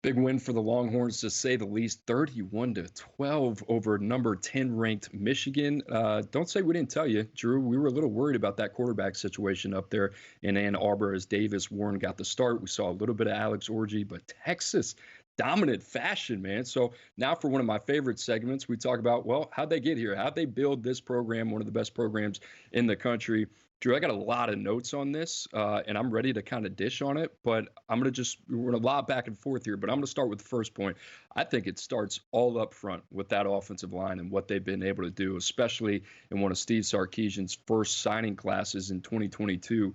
Big win for the Longhorns, to say the least. 31-12 over number 10 ranked Michigan. Don't say we didn't tell you, Drew. We were a little worried about that quarterback situation up there in Ann Arbor as Davis Warren got the start. We saw a little bit of Alex Orji, but Texas dominant fashion, man. So now for one of my favorite segments, we talk about, well, how'd they get here? How'd they build this program, one of the best programs in the country? Drew, I got a lot of notes on this, and I'm ready to kind of dish on it, but we're going to lob back and forth here, but I'm going to start with the first point. I think it starts all up front with that offensive line and what they've been able to do, especially in one of Steve Sarkisian's first signing classes in 2022.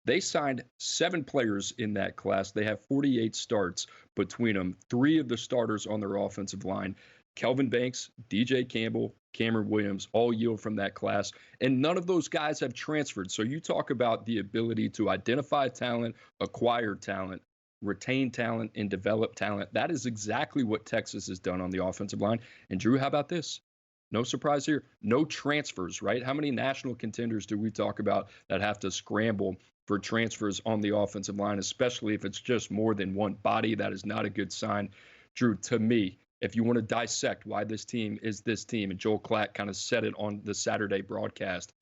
They signed 7 players in that class. They have 48 starts between them. 3 of the starters on their offensive line, Kelvin Banks, DJ Campbell, Cameron Williams, all yield from that class. And none of those guys have transferred. So you talk about the ability to identify talent, acquire talent, retain talent, and develop talent. That is exactly what Texas has done on the offensive line. And Drew, how about this? No surprise here. No transfers, right? How many national contenders do we talk about that have to scramble for transfers on the offensive line, especially if it's just more than one body? That is not a good sign. Drew, to me, if you want to dissect why this team is this team, and Joel Klatt kind of said it on the Saturday broadcast,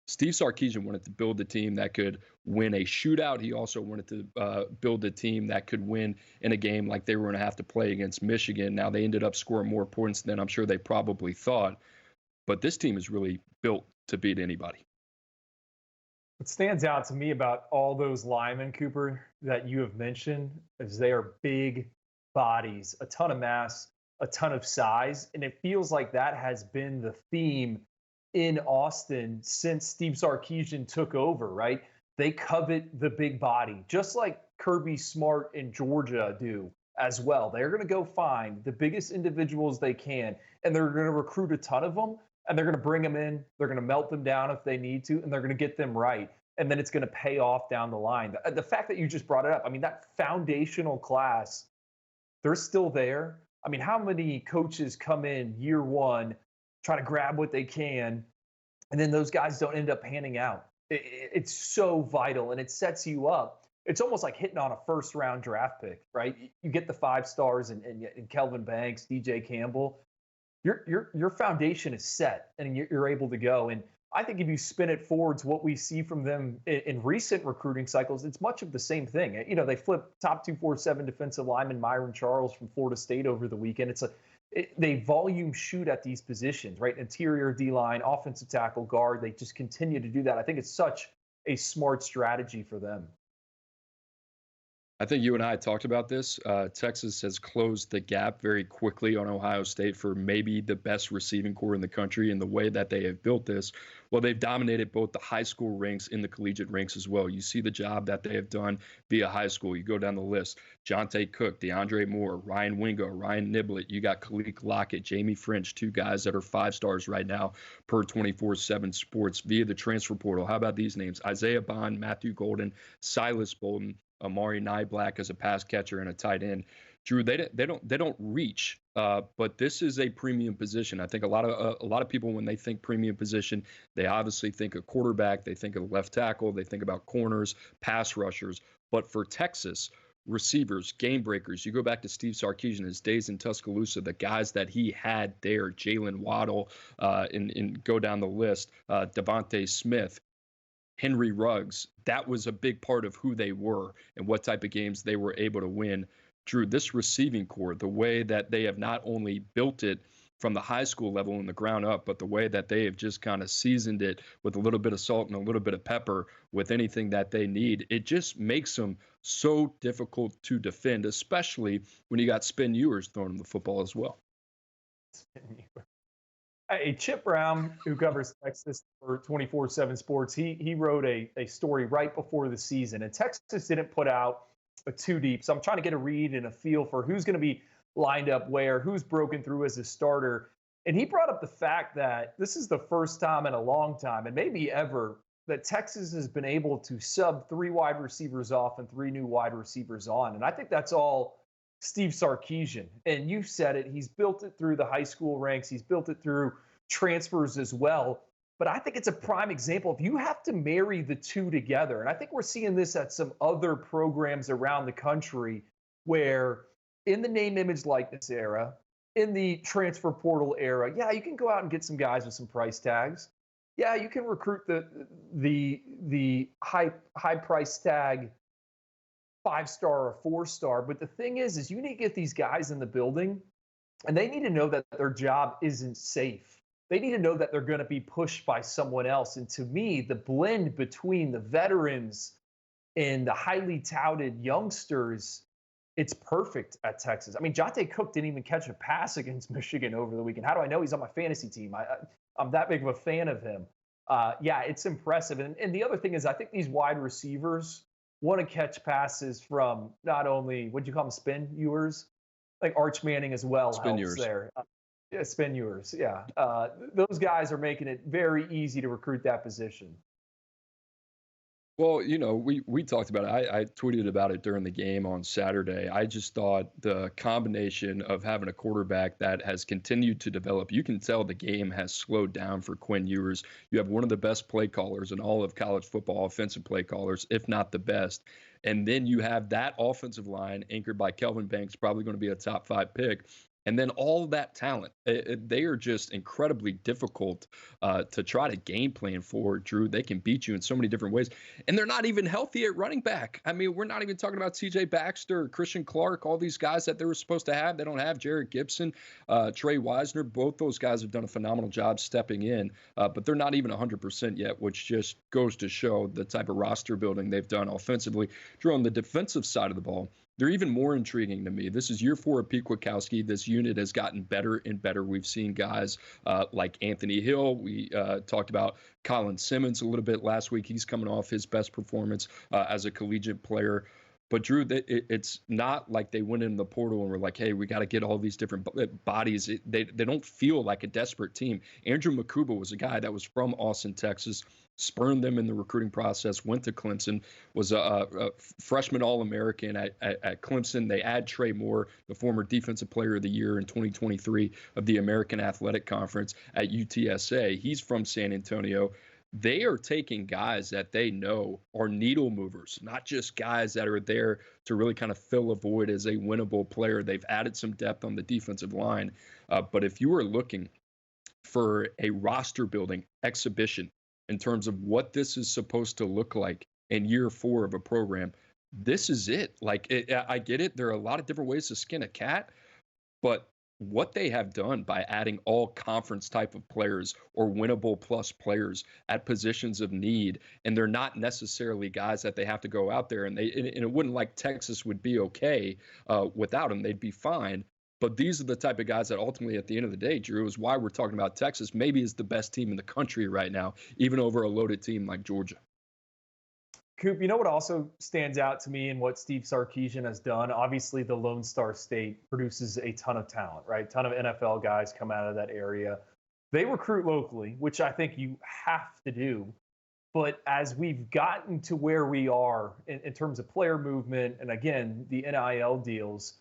Steve Sarkisian wanted to build a team that could win a shootout. He also wanted to build a team that could win in a game like they were going to have to play against Michigan. Now, they ended up scoring more points than I'm sure they probably thought, but this team is really built to beat anybody. What stands out to me about all those linemen, Cooper, that you have mentioned is they are big bodies, a ton of mass, a ton of size. And it feels like that has been the theme in Austin since Steve Sarkisian took over, right? They covet the big body, just like Kirby Smart in Georgia do as well. They're going to go find the biggest individuals they can, and they're going to recruit a ton of them, and they're going to bring them in. They're going to melt them down if they need to, and they're going to get them right. And then it's going to pay off down the line. The fact that you just brought it up, I mean, that foundational class, they're still there. I mean, how many coaches come in year one, try to grab what they can, and then those guys don't end up panning out? It's so vital, and it sets you up. It's almost like hitting on a first-round draft pick, right? You get the 5 stars and Kelvin Banks, DJ Campbell. Your foundation is set, and you're able to go. And I think if you spin it forward to what we see from them in recent recruiting cycles, it's much of the same thing. You know, they flipped top 247 defensive lineman Myron Charles from Florida State over the weekend. They volume shoot at these positions, right? Interior D-line, offensive tackle, guard. They just continue to do that. I think it's such a smart strategy for them. I think you and I talked about this. Texas has closed the gap very quickly on Ohio State for maybe the best receiving core in the country. And the way that they have built this, well, they've dominated both the high school ranks and the collegiate ranks as well. You see the job that they have done via high school. You go down the list: Jonte Cook, DeAndre Moore, Ryan Wingo, Ryan Niblett. You got Khalil Lockett, Jamie French, 2 guys that are 5 stars right now per 24/7 Sports via the transfer portal. How about these names? Isaiah Bond, Matthew Golden, Silas Bolden, Amari Nyblack as a pass catcher and a tight end. Drew, they don't reach, but this is a premium position. I think a lot of people, when they think premium position, they obviously think of quarterback, they think of left tackle, they think about corners, pass rushers. But for Texas, receivers, game breakers, you go back to Steve Sarkisian, his days in Tuscaloosa, the guys that he had there, Jalen Waddle, and go down the list, Devontae Smith, Henry Ruggs. That was a big part of who they were and what type of games they were able to win. Drew, this receiving core, the way that they have not only built it from the high school level in the ground up, but the way that they have just kind of seasoned it with a little bit of salt and a little bit of pepper with anything that they need, it just makes them so difficult to defend, especially when you got Spin Ewers throwing them the football as well. Hey, Chip Brown, who covers Texas for 24/7 Sports, he wrote a story right before the season, and Texas didn't put out a 2 deep. So I'm trying to get a read and a feel for who's going to be lined up where, who's broken through as a starter. And he brought up the fact that this is the first time in a long time, and maybe ever, that Texas has been able to sub 3 wide receivers off and 3 new wide receivers on. And I think that's all Steve Sarkisian. And you said it, he's built it through the high school ranks. He's built it through transfers as well. But I think it's a prime example of you have to marry the two together. And I think we're seeing this at some other programs around the country where in the name, image, likeness era, in the transfer portal era, yeah, you can go out and get some guys with some price tags. Yeah, you can recruit the high price tag 5 star or 4 star. But the thing is you need to get these guys in the building, and they need to know that their job isn't safe. They need to know that they're going to be pushed by someone else. And to me, the blend between the veterans and the highly touted youngsters, it's perfect at Texas. I mean, Jonte Cook didn't even catch a pass against Michigan over the weekend. How do I know? He's on my fantasy team. I'm that big of a fan of him. Yeah, it's impressive. And the other thing is, I think these wide receivers want to catch passes from not only, what do you call them, spin-ewers? Like Arch Manning as well Spin helps yours. there. Yeah, spin-ewers. Yeah. Those guys are making it very easy to recruit that position. Well, we talked about it. I tweeted about it during the game on Saturday. I just thought the combination of having a quarterback that has continued to develop, you can tell the game has slowed down for Quinn Ewers. You have one of the best play callers in all of college football, offensive play callers, if not the best. And then you have that offensive line anchored by Kelvin Banks, probably going to be a top 5 pick. And then all that talent, they are just incredibly difficult to try to game plan for, Drew. They can beat you in so many different ways. And they're not even healthy at running back. I mean, we're not even talking about C.J. Baxter, Christian Clark, all these guys that they were supposed to have. They don't have Jared Gibson, Trey Wisner. Both those guys have done a phenomenal job stepping in, but they're not even 100% yet, which just goes to show the type of roster building they've done offensively. Drew, on the defensive side of the ball, they're even more intriguing to me. This is year 4 of Pete Kwiatkowski. This unit has gotten better and better. We've seen guys like Anthony Hill. We talked about Colin Simmons a little bit last week. He's coming off his best performance as a collegiate player. But Drew, it's not like they went in the portal and were like, "Hey, we got to get all these different bodies." They don't feel like a desperate team. Andrew Makuba was a guy that was from Austin, Texas, spurned them in the recruiting process, went to Clemson, was a freshman All-American at Clemson. They add Trey Moore, the former Defensive Player of the Year in 2023 of the American Athletic Conference at UTSA. He's from San Antonio. They are taking guys that they know are needle movers, not just guys that are there to really kind of fill a void as a winnable player. They've added some depth on the defensive line. But if you are looking for a roster building exhibition in terms of what this is supposed to look like in year 4 of a program, this is it. Like, I get it. There are a lot of different ways to skin a cat, but what they have done by adding all conference type of players or winnable plus players at positions of need, and they're not necessarily guys that they have to go out there and it wouldn't like Texas would be okay without them. They'd be fine. But these are the type of guys that ultimately, at the end of the day, Drew, is why we're talking about Texas maybe is the best team in the country right now, even over a loaded team like Georgia. Coop, you know what also stands out to me and what Steve Sarkisian has done? Obviously, the Lone Star State produces a ton of talent, right? A ton of NFL guys come out of that area. They recruit locally, which I think you have to do. But as we've gotten to where we are in terms of player movement and, again, the NIL deals,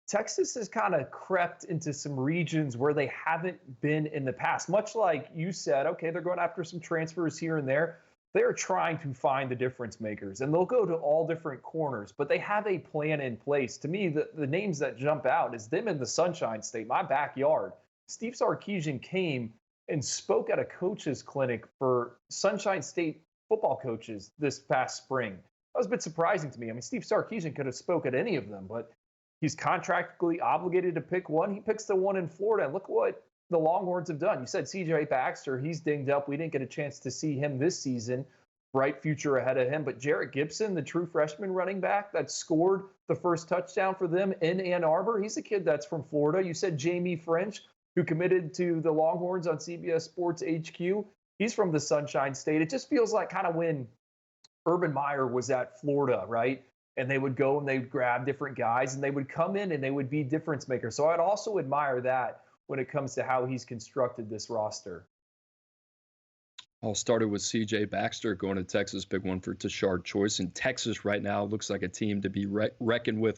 Texas has kind of crept into some regions where they haven't been in the past. Much like you said, okay, they're going after some transfers here and there. They're trying to find the difference makers, and they'll go to all different corners, but they have a plan in place. To me, the names that jump out is them in the Sunshine State, my backyard. Steve Sarkisian came and spoke at a coaches clinic for Sunshine State football coaches this past spring. That was a bit surprising to me. I mean, Steve Sarkisian could have spoke at any of them, but he's contractually obligated to pick one. He picks the one in Florida, and look what the Longhorns have done. You said C.J. Baxter, he's dinged up. We didn't get a chance to see him this season. Bright future ahead of him. But Jarrett Gibson, the true freshman running back that scored the first touchdown for them in Ann Arbor, he's a kid that's from Florida. You said Jamie French, who committed to the Longhorns on CBS Sports HQ. He's from the Sunshine State. It just feels like kind of when Urban Meyer was at Florida, right? And they would go and they'd grab different guys and they would come in and they would be difference makers. So I'd also admire that when it comes to how he's constructed this roster. All started with C.J. Baxter going to Texas, big one for Tashard Choice. And Texas right now looks like a team to be reckoned with